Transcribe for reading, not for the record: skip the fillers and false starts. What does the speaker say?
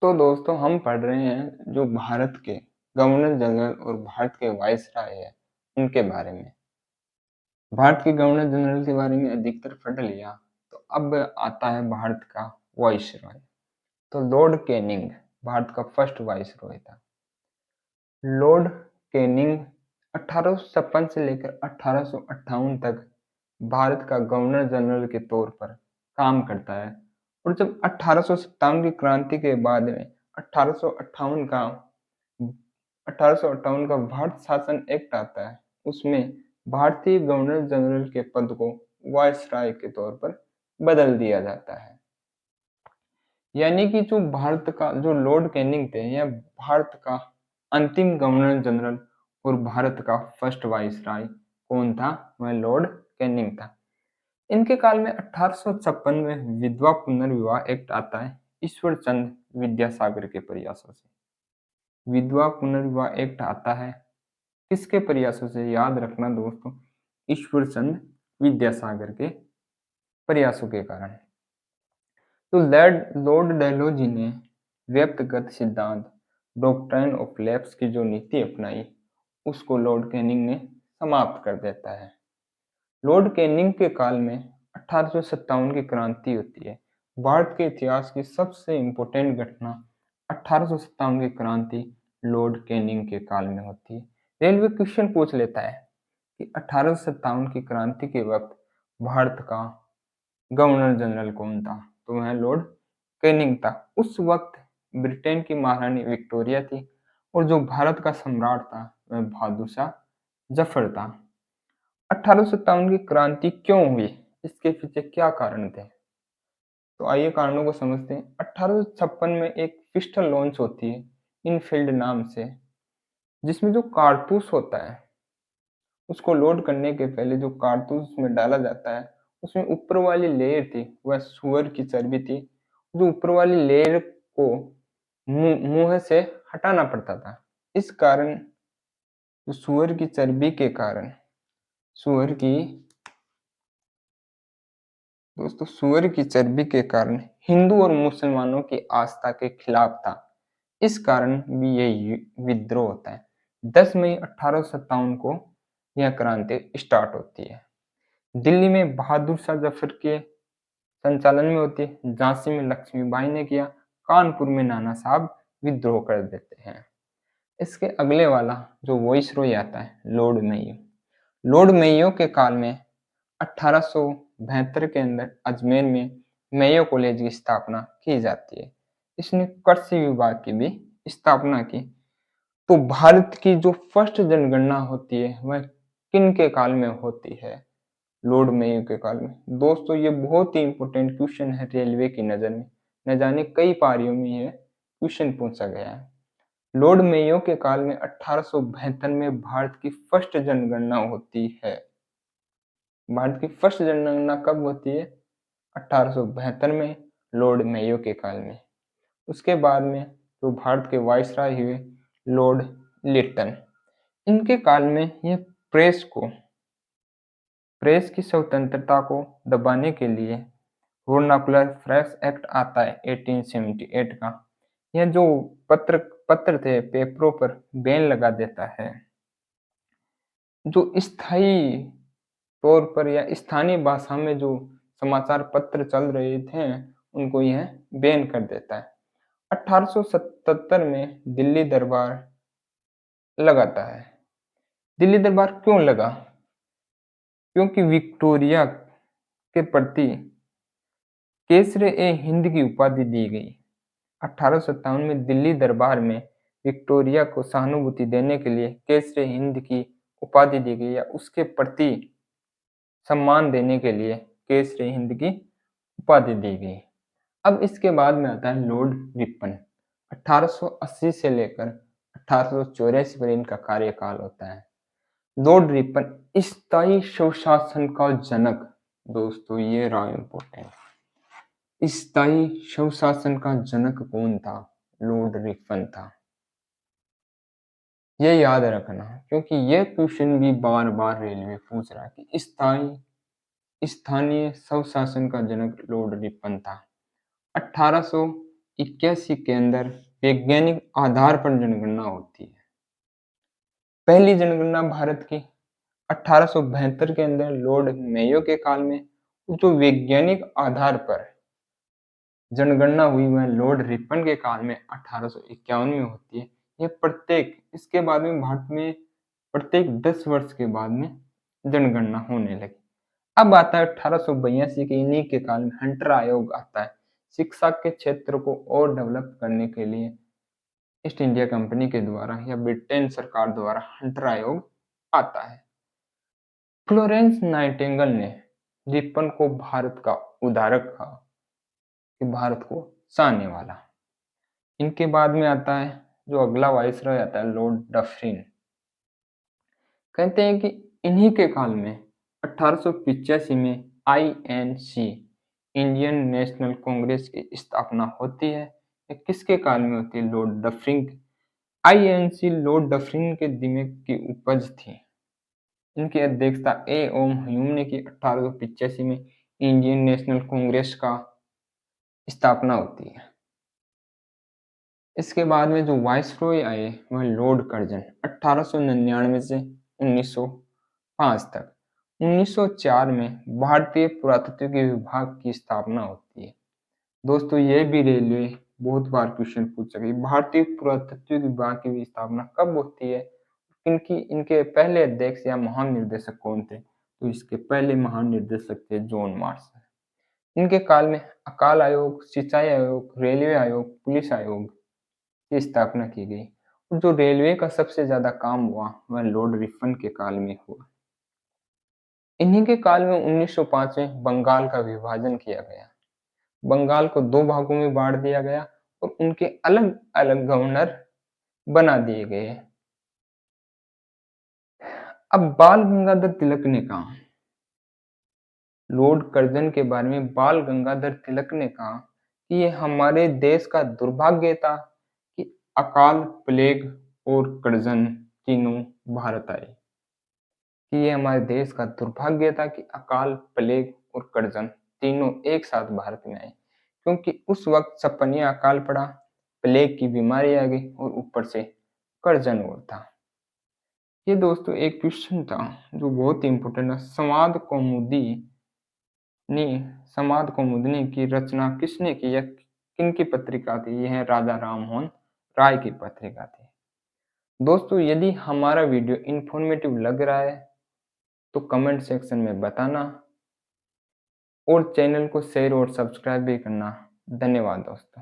तो दोस्तों हम पढ़ रहे हैं जो भारत के गवर्नर जनरल और भारत के वायसराय है उनके बारे में। भारत के गवर्नर जनरल के बारे में अधिकतर पढ़ लिया। तो अब आता है भारत का वायसराय। तो लॉर्ड कैनिंग भारत का फर्स्ट वायसराय था। लॉर्ड कैनिंग 1856 से लेकर 1858 तक भारत का गवर्नर जनरल के तौर पर काम करता है। और जब 1857 की क्रांति के बाद में 1858 का 1858 का भारत शासन एक्ट आता है, उसमें भारतीय गवर्नर जनरल के पद को वायसराय के तौर पर बदल दिया जाता है। यानी कि जो भारत का जो लॉर्ड कैनिंग थे, यह भारत का अंतिम गवर्नर जनरल और भारत का फर्स्ट वायसराय कौन था? वह लॉर्ड कैनिंग था। इनके काल में 1856 में विधवा पुनर्विवाह एक्ट आता है, ईश्वर चंद विद्यासागर के प्रयासों से। विधवा पुनर्विवाह एक्ट आता है किसके प्रयासों से? याद रखना दोस्तों, ईश्वर चंद विद्यासागर के प्रयासों के कारण। तो लॉर्ड डलहौजी ने व्यक्तिगत सिद्धांत डॉक्ट्राइन ऑफ लैप्स की जो नीति अपनाई, उसको लॉर्ड कैनिंग ने समाप्त कर देता है। लॉर्ड कैनिंग के काल में 1857 की क्रांति होती है। भारत के इतिहास की सबसे इम्पोर्टेंट घटना 1857 की क्रांति लॉर्ड कैनिंग के काल में होती है। रेलवे क्वेश्चन पूछ लेता है कि 1857 की क्रांति के वक्त भारत का गवर्नर जनरल कौन था? तो वह लॉर्ड कैनिंग था। उस वक्त ब्रिटेन की महारानी विक्टोरिया थी और जो भारत का सम्राट था वह बहादुर शाह जफर था। 1857 की क्रांति क्यों हुई? इसके पीछे क्या कारण थे? तो आइए कारणों को समझते हैं। 1856 में एक पिस्टल लॉन्च होती है इनफील्ड नाम से, जिसमें जो कारतूस होता है उसको लोड करने के पहले जो कारतूस में डाला जाता है, उसमें ऊपर वाली लेयर थी वह सुअर की चर्बी थी। जो ऊपर वाली लेयर को मुंह से हटाना पड़ता था। इस कारण सुअर की चर्बी के कारण सुअर की दोस्तों सुअर की चर्बी के कारण हिंदू और मुसलमानों की आस्था के खिलाफ था। इस कारण भी ये विद्रोह होता है। 10 मई 1857 को यह क्रांति स्टार्ट होती है। दिल्ली में बहादुर शाह जफर के संचालन में होती है। झांसी में लक्ष्मीबाई ने किया। कानपुर में नाना साहब विद्रोह कर देते हैं। इसके अगले वाला जो वाइसरॉय आता है लॉर्ड मेयो। लॉर्ड मेयो के काल में 1872 के अंदर अजमेर में मेयो कॉलेज की स्थापना की जाती है। इसने कृषि विभाग की भी स्थापना की। तो भारत की जो फर्स्ट जनगणना होती है वह किन के काल में होती है? लॉर्ड मेयो के काल में। दोस्तों ये बहुत ही इंपॉर्टेंट क्वेश्चन है रेलवे की नजर में, न जाने कई पारियों में यह क्वेश्चन पूछा गया है। लॉर्ड मेयो के काल में 1872 में भारत की फर्स्ट जनगणना होती है। भारत की फर्स्ट जनगणना कब होती है? 1872 में, लॉर्ड मेयो के काल में। उसके बाद में जो भारत के वायसराय हुए लॉर्ड लिटन, इनके काल में यह प्रेस की स्वतंत्रता को दबाने के लिए वर्नाकुलर प्रेस एक्ट आता है 1878 का। यह जो पत्र थे, पेपरों पर बैन लगा देता है। जो स्थायी तौर पर या स्थानीय भाषा में जो समाचार पत्र चल रहे थे उनको यह बैन कर देता है। 1877 में दिल्ली दरबार लगाता है। दिल्ली दरबार क्यों लगा? क्योंकि विक्टोरिया के प्रति केसर-ए-हिंद की उपाधि दी गई। 1857 में दिल्ली दरबार में विक्टोरिया को सहानुभूति देने के लिए केसर-ए-हिंद की उपाधि दी गई या उसके प्रति सम्मान देने के लिए केसर-ए-हिंद की उपाधि दी गई। अब इसके बाद में आता है लॉर्ड रिपन। 1880 से लेकर 1884 पर इनका कार्यकाल होता है। लॉर्ड रिपन स्थायी स्वशासन का जनक। दोस्तों ये रहा इंपॉर्टेंट, स्थायी स्वशासन का जनक कौन था? लॉर्ड रिपन था। ये याद रखना क्योंकि ये क्वेश्चन भी बार बार रेलवे पूछ रहा है कि स्थानीय स्वशासन का जनक लॉर्ड रिपन था। 1881 1881 के अंदर वैज्ञानिक आधार पर जनगणना होती है। पहली जनगणना भारत की 1872 के अंदर लॉर्ड मेयो के काल में, जो वैज्ञानिक आधार पर जनगणना हुई वह लॉर्ड रिपन के काल में 1851 में होती है। इसके बाद में भारत में प्रत्येक 10 वर्ष के बाद में जनगणना होने लगी। अब आता है 1882 के, इन्हीं के काल में हंटर आयोग आता है। शिक्षा के क्षेत्र को और डेवलप करने के लिए ईस्ट इंडिया कंपनी के द्वारा या ब्रिटेन सरकार द्वारा हंटर आयोग आता है। फ्लोरेंस नाइटिंगेल ने रिपन को भारत का उद्धारक कहा, कि भारत को साने वाला। इनके बाद में आता है जो अगला वाइसरॉय आता है, लॉर्ड डफरिन। कहते हैं कि इन्हीं के काल में 1885 में आईएनसी, इंडियन नेशनल कांग्रेस की स्थापना होती है। किसके काल में होती है? Lord Dufferin. INC Lord Dufferin के दिमाग की उपज थी। इनकी अध्यक्षता ए ओम ह्यूम ने की। 1885 में इंडियन नेशनल कांग्रेस का स्थापना होती है। इसके बाद में जो वाइसरॉय आए वह लॉर्ड कर्जन, 1899 से 1905 तक। 1904 में भारतीय पुरातत्व विभाग की स्थापना होती है। दोस्तों ये भी रेलवे बहुत बार क्वेश्चन पूछ सके, भारतीय पुरातत्व विभाग की स्थापना कब होती है, इनके पहले अध्यक्ष या महानिर्देशक कौन थे? तो इसके पहले महानिर्देशक थे जॉन मार्शल। इनके काल में अकाल आयोग, सिंचाई आयोग, रेलवे आयोग, पुलिस आयोग की स्थापना की गई। और जो रेलवे का सबसे ज्यादा काम हुआ वह लॉर्ड रिपन के काल में हुआ। इन्हीं के काल में 1905 में बंगाल का विभाजन किया गया। बंगाल को 2 भागों में बांट दिया गया और उनके अलग अलग गवर्नर बना दिए गए। अब बाल गंगाधर तिलक ने कहा, लॉर्ड कर्जन के बारे में बाल गंगाधर तिलक ने कहा कि ये हमारे देश का दुर्भाग्य था कि अकाल, प्लेग और कर्जन तीनों भारत आए। कि ये हमारे देश का दुर्भाग्य था कि अकाल, प्लेग और कर्जन तीनों एक साथ भारत में आए, क्योंकि उस वक्त छप्पनिया अकाल पड़ा, प्लेग की बीमारी आ गई और ऊपर से कर्जन और था। ये दोस्तों एक क्वेश्चन था जो बहुत इंपॉर्टेंट है। संवाद कौमुदनी की रचना किसने की या किनकी पत्रिका थी? यह राजा राममोहन राय की पत्रिका थी। दोस्तों यदि हमारा वीडियो इंफॉर्मेटिव लग रहा है तो कमेंट सेक्शन में बताना और चैनल को शेयर और सब्सक्राइब भी करना। धन्यवाद दोस्तों।